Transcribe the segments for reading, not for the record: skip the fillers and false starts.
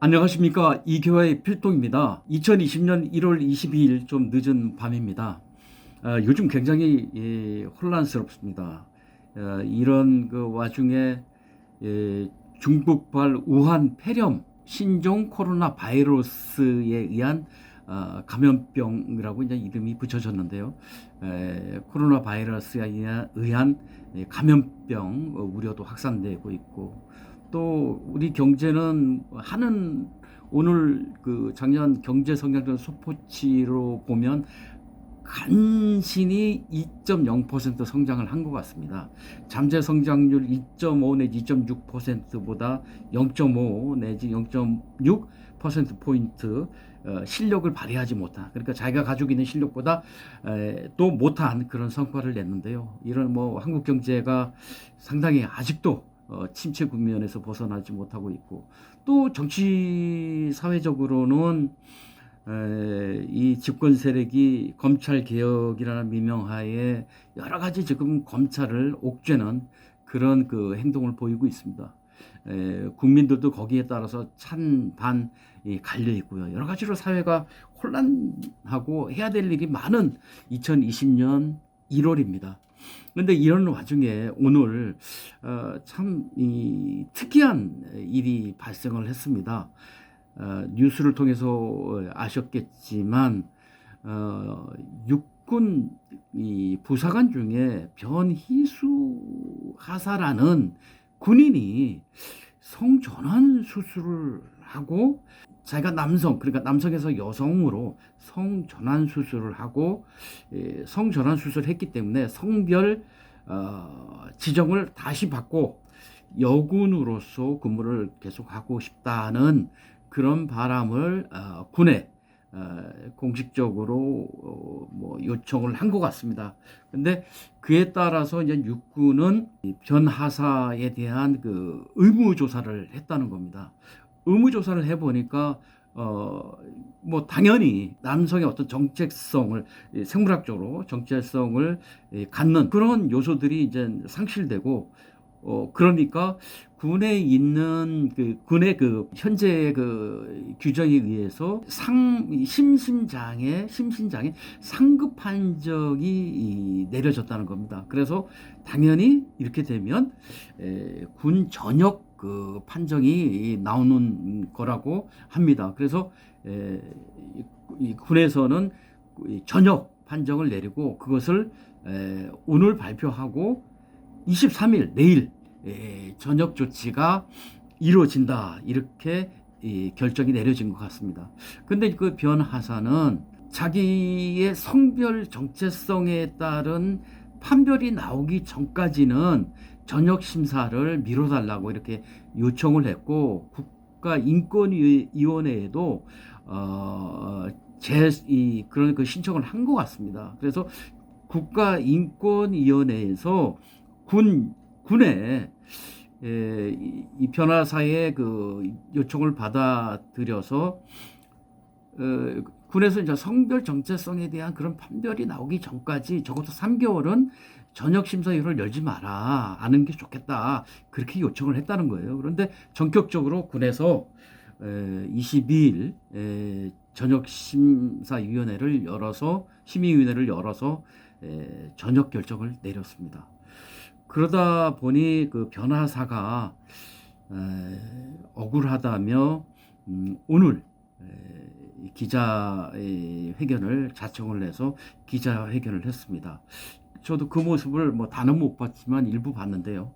안녕하십니까. 이교화의 필동입니다. 2020년 1월 22일 좀 늦은 밤입니다. 요즘 굉장히 혼란스럽습니다. 이런 그 와중에 중국발 우한 폐렴 신종 코로나 바이러스에 의한 감염병이라고 이제 이름이 붙여졌는데요. 코로나 바이러스에 의한 감염병 우려도 확산되고 있고, 또 우리 경제는 오늘 그 작년 경제 성장률 소포치로 보면 간신히 2.0% 성장을 한 것 같습니다. 잠재 성장률 2.5 내지 2.6%보다 0.5 내지 0.6%포인트 실력을 발휘하지 못한, 그러니까 자기가 가지고 있는 실력보다 또 못한 그런 성과를 냈는데요. 이런 한국 경제가 상당히 아직도 침체 국면에서 벗어나지 못하고 있고, 또 정치 사회적으로는 이 집권 세력이 검찰 개혁이라는 미명하에 여러 가지 지금 검찰을 옥죄는 그런 그 행동을 보이고 있습니다. 국민들도 거기에 따라서 찬반 갈려 있고요. 여러 가지로 사회가 혼란하고 해야 될 일이 많은 2020년 1월입니다. 그런데 이런 와중에 오늘 참 특이한 일이 발생을 했습니다. 뉴스를 통해서 아셨겠지만 육군 부사관 중에 변희수 하사라는 군인이 성전환 수술을 하고, 자기가 남성, 그러니까 남성에서 여성으로 성전환 수술을 하고 성전환 수술을 했기 때문에 성별 지정을 다시 받고 여군으로서 근무를 계속하고 싶다는 그런 바람을 군에 공식적으로 요청을 한 것 같습니다. 근데 그에 따라서 이제 육군은 변 하사에 대한 그 의무 조사를 했다는 겁니다. 의무 조사를 해보니까 당연히 남성의 어떤 정체성을, 생물학적으로 정체성을 갖는 그런 요소들이 이제 상실되고, 그러니까 군에 있는 군의 현재 규정에 의해서 심신장애 상급 판정이 내려졌다는 겁니다. 그래서 당연히 이렇게 되면 군 전역 판정이 나오는 거라고 합니다. 그래서 이 군에서는 전역 판정을 내리고, 그것을 오늘 발표하고 23일 내일 전역 조치가 이루어진다, 이렇게 결정이 내려진 것 같습니다. 근데 그 변 하사는 자기의 성별 정체성에 따른 판별이 나오기 전까지는 전역 심사를 미뤄달라고 이렇게 요청을 했고, 국가인권위원회에도 그런 그 신청을 한 것 같습니다. 그래서 국가인권위원회에서 군의 이 변호사의 그 요청을 받아들여서 군에서 이제 성별 정체성에 대한 그런 판별이 나오기 전까지 적어도 3개월은 전역 심사위원회를 열지 마라, 하는 게 좋겠다, 그렇게 요청을 했다는 거예요. 그런데 전격적으로 군에서 22일 전역 심사위원회를 열어서, 심의위원회를 열어서 전역 결정을 내렸습니다. 그러다 보니 그 변호사가 억울하다며 오늘 기자회견을 자청을 해서 기자회견을 했습니다. 저도 그 모습을 다는 못 봤지만 일부 봤는데요.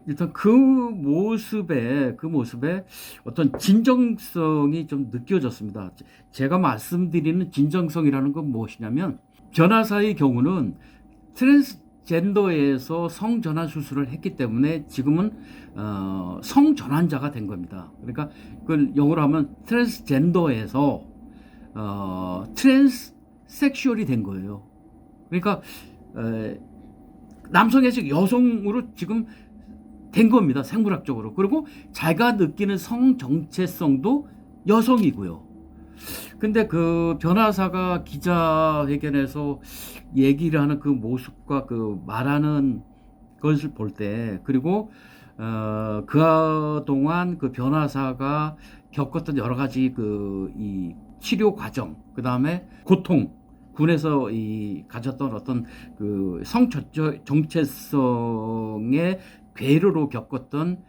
일단 그 모습에 어떤 진정성이 좀 느껴졌습니다. 제가 말씀드리는 진정성이라는 건 무엇이냐면, 변호사의 경우는 트랜스젠더에서 성전환 수술을 했기 때문에 지금은 성전환자가 된 겁니다. 그러니까 그걸 영어로 하면 트랜스젠더에서 트랜스섹슈얼이 된 거예요. 그러니까 남성에서 여성으로 지금 된 겁니다, 생물학적으로. 그리고 자기가 느끼는 성 정체성도 여성이고요. 근데 그 변호사가 기자회견에서 얘기를 하는 그 모습과 그 말하는 것을 볼 때, 그리고 그동안 그 변호사가 겪었던 여러 가지 이 치료 과정, 그 다음에 고통, 군에서 가졌던 어떤 그 정체성의 괴로로 겪었던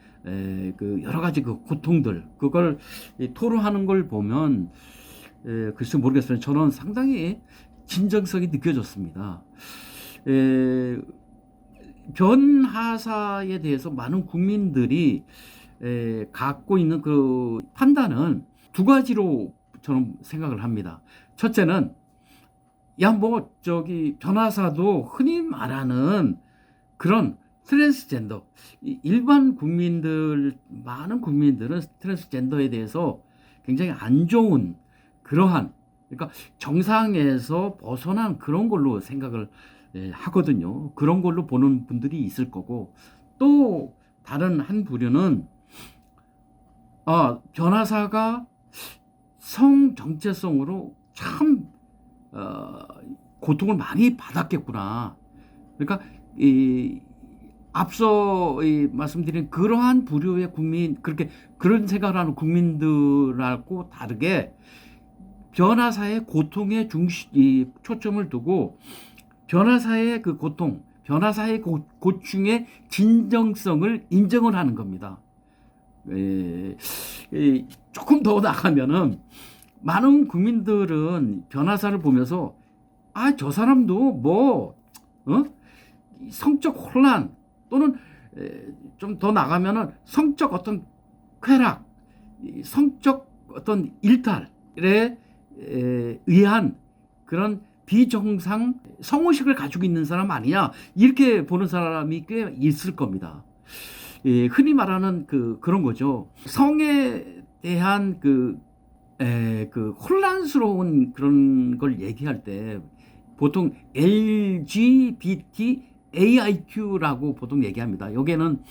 그 여러 가지 그 고통들, 그걸 토로하는 걸 보면 글쎄 모르겠어요. 저는 상당히 진정성이 느껴졌습니다. 변하사에 대해서 많은 국민들이 갖고 있는 그 판단은 두 가지로 저는 생각을 합니다. 첫째는 변하사도 흔히 말하는 그런 트랜스젠더, 일반 국민들, 많은 국민들은 트랜스젠더에 대해서 굉장히 안 좋은 그러한, 그러니까 정상에서 벗어난 그런 걸로 생각을 하거든요. 그런 걸로 보는 분들이 있을 거고, 또 다른 한 부류는 변하사가 성 정체성으로 참 고통을 많이 받았겠구나. 그러니까 앞서 말씀드린 그러한 부류의 국민, 그런 생각을 하는 국민들하고 다르게 변하사의 고통에 초점을 두고 변하사의 그 고통, 변하사의 고충의 진정성을 인정을 하는 겁니다. 조금 더 나가면은 많은 국민들은 변하사를 보면서 저 사람도 성적 혼란 또는 좀 더 나가면은 성적 어떤 쾌락, 성적 어떤 일탈에 의한 그런 비정상 성의식을 가지고 있는 사람 아니냐, 이렇게 보는 사람이 꽤 있을 겁니다. 흔히 말하는 그런 거죠. 성에 대한 그 혼란스러운 그런 걸 얘기할 때 보통 LGBTAIQ라고 보통 얘기합니다. 여기에는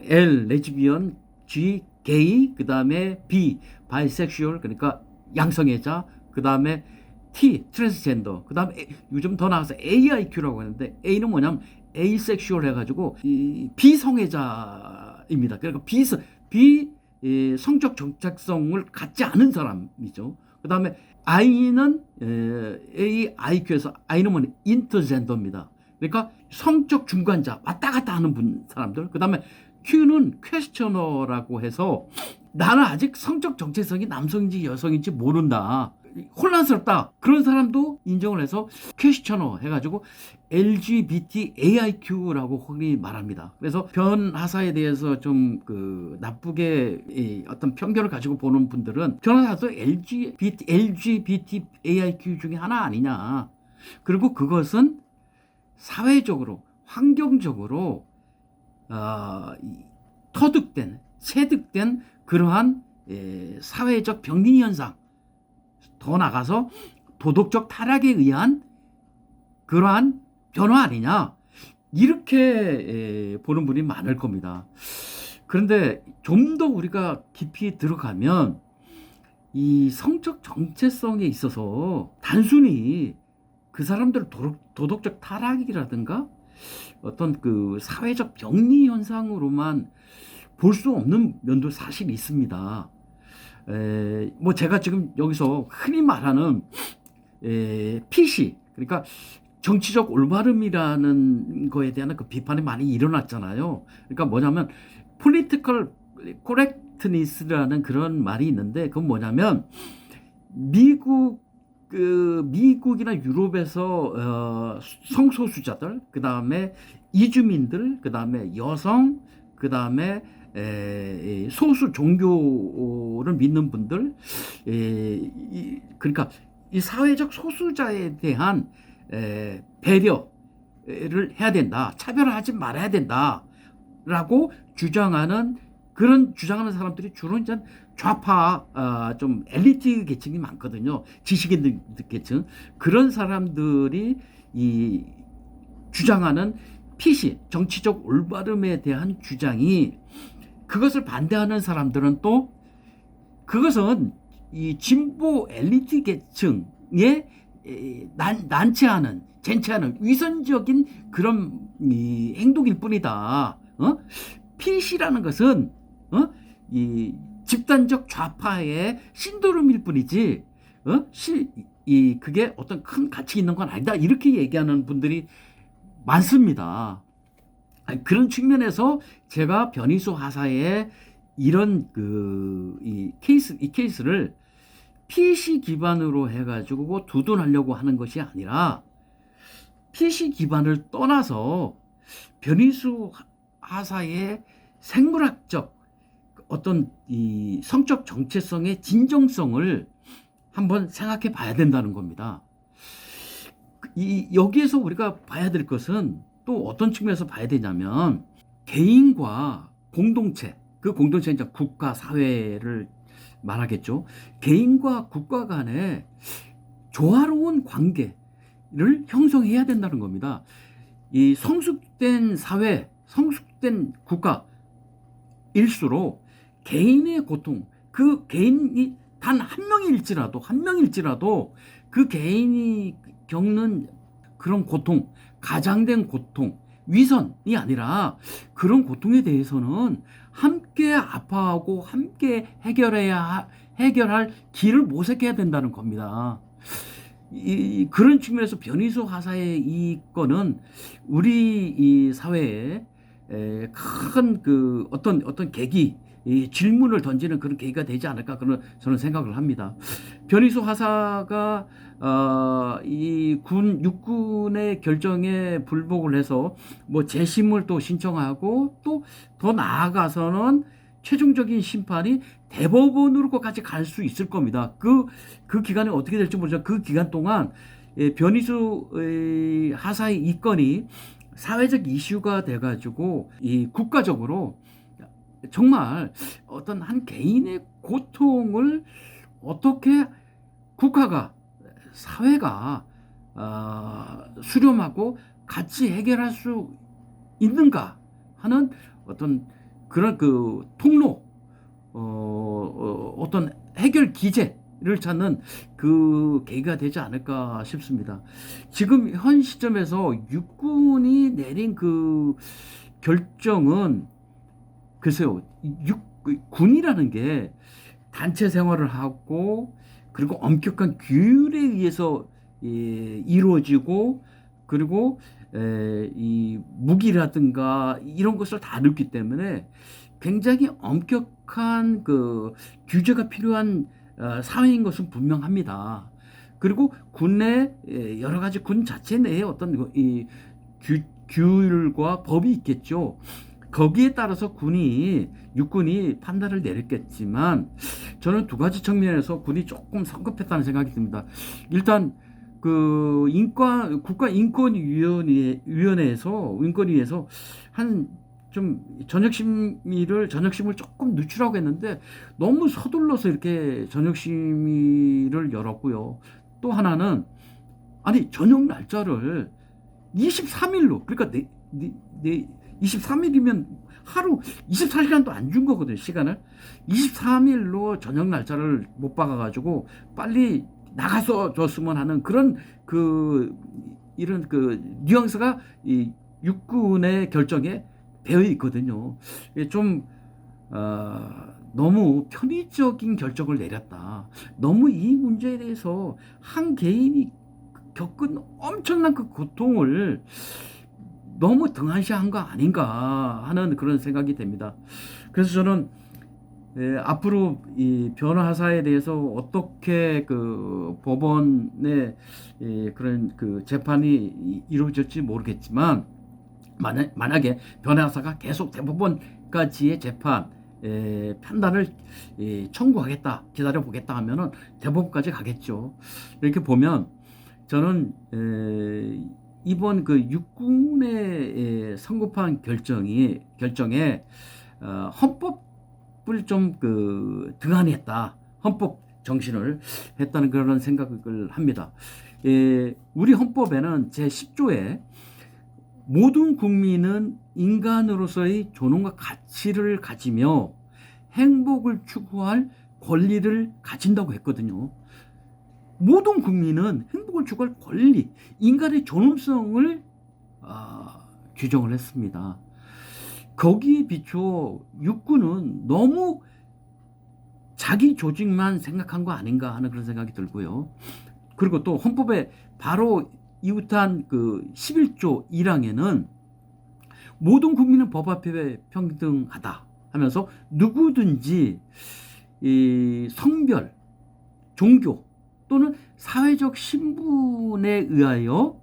L 레즈비언, G 게이, 그 다음에 B 바이섹슈얼, 그러니까 양성애자, 그 다음에 T 트랜스젠더, 그 다음에 요즘 더 나가서 AIQ라고 하는데 A는 뭐냐면 에이섹슈얼 해가지고 비성애자입니다. 그러니까 성적 정체성을 갖지 않은 사람이죠. 그 다음에 I는 AIQ에서 I는 뭐냐 인터젠더입니다. 그러니까 성적 중간자, 왔다 갔다 하는 사람들. 그 다음에 Q는 퀘스처너라고 해서 나는 아직 성적 정체성이 남성인지 여성인지 모른다, 혼란스럽다, 그런 사람도 인정을 해서 퀘스처너 해가지고 LGBTAIQ라고 흔히 말합니다. 그래서 변하사에 대해서 좀 나쁘게 어떤 편견을 가지고 보는 분들은 변하사도 LGBTAIQ 중에 하나 아니냐, 그리고 그것은 사회적으로 환경적으로 체득된 그러한 사회적 병리 현상, 더 나가서 도덕적 타락에 의한 그러한 변화 아니냐, 이렇게 보는 분이 많을 겁니다. 그런데 좀 더 우리가 깊이 들어가면 이 성적 정체성에 있어서 단순히 그 사람들 도덕적 타락이라든가 어떤 그 사회적 병리 현상으로만 볼 수 없는 면도 사실 있습니다. 제가 지금 여기서 흔히 말하는 PC, 그러니까 정치적 올바름이라는 거에 대한 그 비판이 많이 일어났잖아요. 그러니까 뭐냐면 political correctness라는 그런 말이 있는데, 그건 뭐냐면 미국이나 유럽에서 성소수자들, 그 다음에 이주민들, 그 다음에 여성, 그 다음에 소수 종교를 믿는 분들, 그러니까 이 사회적 소수자에 대한 배려를 해야 된다, 차별을 하지 말아야 된다라고 주장하는 사람들이 주로 이제 좌파 좀 엘리트 계층이 많거든요. 지식인들 계층, 그런 사람들이 주장하는 PC, 정치적 올바름에 대한 주장이, 그것을 반대하는 사람들은 또 그것은 이 진보 엘리트 계층에 젠체하는 위선적인 그런 행동일 뿐이다. PC라는 것은 이 집단적 좌파의 신도름일 뿐이지 그게 어떤 큰 가치 있는 건 아니다, 이렇게 얘기하는 분들이 많습니다. 그런 측면에서 제가 변희수 하사의 이런 이 케이스를 PC 기반으로 해가지고 두둔하려고 하는 것이 아니라 PC 기반을 떠나서 변희수 하사의 생물학적 어떤 이 성적 정체성의 진정성을 한번 생각해 봐야 된다는 겁니다. 여기에서 우리가 봐야 될 것은 또 어떤 측면에서 봐야 되냐면, 개인과 공동체, 그 공동체는 이제 국가, 사회를 말하겠죠. 개인과 국가 간의 조화로운 관계를 형성해야 된다는 겁니다. 이 성숙된 사회, 성숙된 국가일수록 개인의 고통, 그 개인이 단 한 명일지라도 그 개인이 겪는 그런 고통, 가장된 고통, 위선이 아니라 그런 고통에 대해서는 함께 아파하고 함께 해결할 길을 모색해야 된다는 겁니다. 그런 측면에서 변희수 하사의 이 건은 우리 이 사회에 큰 어떤 계기, 이 질문을 던지는 그런 계기가 되지 않을까, 그런 저는 생각을 합니다. 변희수 하사가 이 육군의 결정에 불복을 해서 뭐 재심을 또 신청하고, 또 더 나아가서는 최종적인 심판이 대법원으로까지 갈 수 있을 겁니다. 그 기간이 어떻게 될지 모르지만 그 기간 동안 변희수 하사의 이 건이 사회적 이슈가 돼가지고 이 국가적으로 정말 어떤 한 개인의 고통을 어떻게 국가가, 사회가 수렴하고 같이 해결할 수 있는가 하는 어떤 그런 통로, 어떤 해결 기제를 찾는 그 계기가 되지 않을까 싶습니다. 지금 현 시점에서 육군이 내린 그 결정은, 글쎄요, 군이라는 게 단체 생활을 하고, 그리고 엄격한 규율에 의해서 이루어지고, 그리고 이 무기라든가 이런 것을 다루기 때문에 굉장히 엄격한 규제가 필요한 사회인 것은 분명합니다. 그리고 군 내 여러 가지 군 자체 내에 어떤 이 규율과 법이 있겠죠. 거기에 따라서 육군이 판단을 내렸겠지만, 저는 두 가지 측면에서 군이 조금 성급했다는 생각이 듭니다. 일단 국가인권위원회에서 전역심의를 조금 늦추라고 했는데, 너무 서둘러서 이렇게 전역심의를 열었고요. 또 하나는, 전역 날짜를 23일로, 그러니까 23일이면 하루 24시간도 안 준 거거든요, 시간을. 23일로 저녁 날짜를 못 박아가지고 빨리 나가서 줬으면 하는 그런 이런 뉘앙스가 이 육군의 결정에 배어 있거든요. 좀 너무 편의적인 결정을 내렸다. 너무 이 문제에 대해서 한 개인이 겪은 엄청난 그 고통을 너무 등한시한 거 아닌가 하는 그런 생각이 됩니다. 그래서 저는 앞으로 이 변호사에 대해서 어떻게 법원의 그런 재판이 이루어질지 모르겠지만, 만약에 변호사가 계속 대법원까지의 재판 판단을 청구하겠다, 기다려보겠다 하면은 대법원까지 가겠죠. 이렇게 보면 저는 이번 육군의 성급한 결정에 헌법을 좀 등한했다, 헌법 정신을 했다는 그런 생각을 합니다. 우리 헌법에는 제10조에 모든 국민은 인간으로서의 존엄과 가치를 가지며 행복을 추구할 권리를 가진다고 했거든요. 모든 국민은 행복을 추구할 권리, 인간의 존엄성을 규정을 했습니다. 거기에 비추어 육군은 너무 자기 조직만 생각한 거 아닌가 하는 그런 생각이 들고요. 그리고 또 헌법에 바로 이웃한 그 11조 1항에는 모든 국민은 법 앞에 평등하다 하면서 누구든지 이 성별, 종교 또는 사회적 신분에 의하여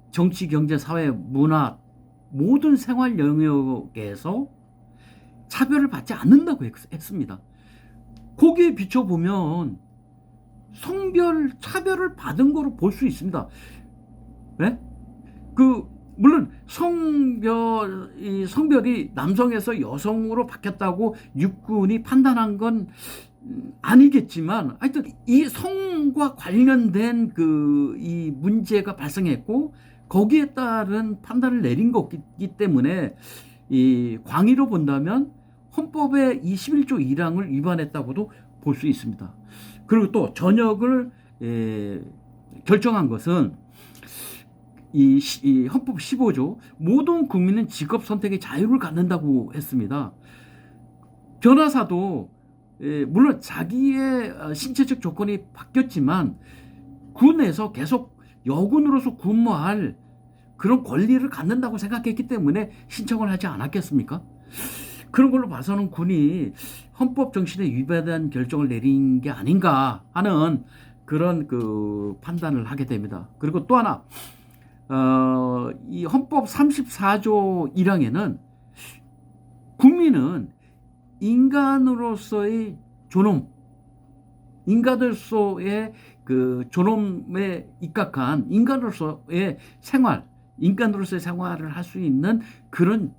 정치, 경제, 사회, 문화 모든 생활 영역에서 차별을 받지 않는다고 했습니다. 거기에 비춰보면 성별 차별을 받은 거로 볼 수 있습니다. 네? 물론 성별이 남성에서 여성으로 바뀌었다고 육군이 판단한 건 아니겠지만, 하여튼 이 성과 관련된 이 문제가 발생했고 거기에 따른 판단을 내린 거기 때문에 이 광의로 본다면 헌법의 이 11조 1항을 위반했다고도 볼 수 있습니다. 그리고 또 전역을 결정한 것은 이 헌법 15조 모든 국민은 직업 선택의 자유를 갖는다고 했습니다. 변호사도 물론 자기의 신체적 조건이 바뀌었지만 군에서 계속 여군으로서 근무할 그런 권리를 갖는다고 생각했기 때문에 신청을 하지 않았겠습니까? 그런 걸로 봐서는 군이 헌법 정신에 위배된 결정을 내린 게 아닌가 하는 그런 판단을 하게 됩니다. 그리고 또 하나, 이 헌법 34조 1항에는 국민은 인간으로서의 존엄, 인간으로서의 존엄에 입각한 인간으로서의 생활을 할 수 있는 그런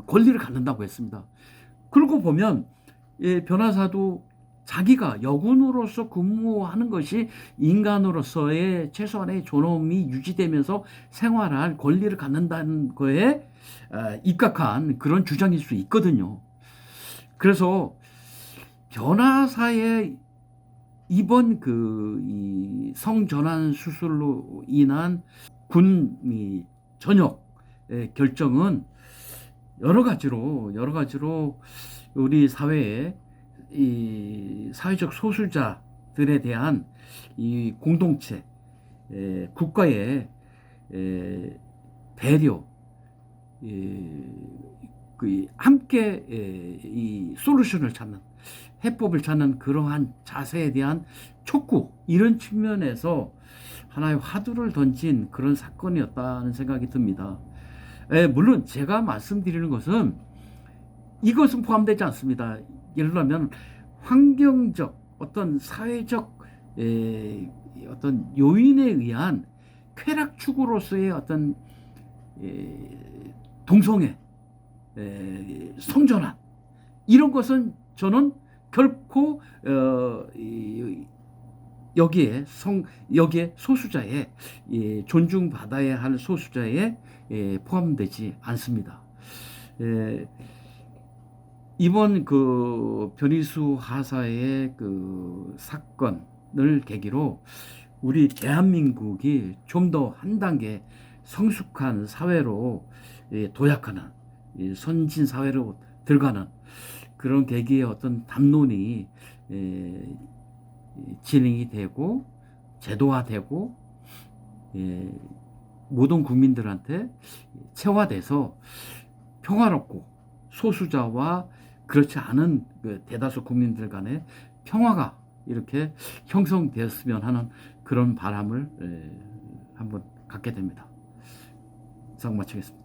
권리를 갖는다고 했습니다. 그러고 보면 변호사도 자기가 여군으로서 근무하는 것이 인간으로서의 최소한의 존엄이 유지되면서 생활할 권리를 갖는다는 거에 입각한 그런 주장일 수 있거든요. 그래서 변호사의 이번 이 성전환 수술로 인한 군 전역의 결정은 여러 가지로 우리 사회에 이 사회적 소수자들에 대한 이 공동체, 국가의 배려, 함께 이 솔루션을 찾는, 해법을 찾는 그러한 자세에 대한 촉구, 이런 측면에서 하나의 화두를 던진 그런 사건이었다는 생각이 듭니다. 물론 제가 말씀드리는 것은 이것은 포함되지 않습니다. 예를 들면 환경적 어떤 사회적 어떤 요인에 의한 쾌락 추구로서의 어떤 동성애, 성전환, 이런 것은 저는 결코 여기에 소수자에 존중받아야 할 소수자에 포함되지 않습니다. 이번 변희수 하사의 사건을 계기로 우리 대한민국이 좀 더 한 단계 성숙한 사회로 도약하는, 선진 사회로 들어가는 그런 계기의 어떤 담론이 진행이 되고 제도화되고 모든 국민들한테 체화돼서 평화롭고 소수자와 그렇지 않은 대다수 국민들 간의 평화가 이렇게 형성되었으면 하는 그런 바람을 한번 갖게 됩니다. 이상 마치겠습니다.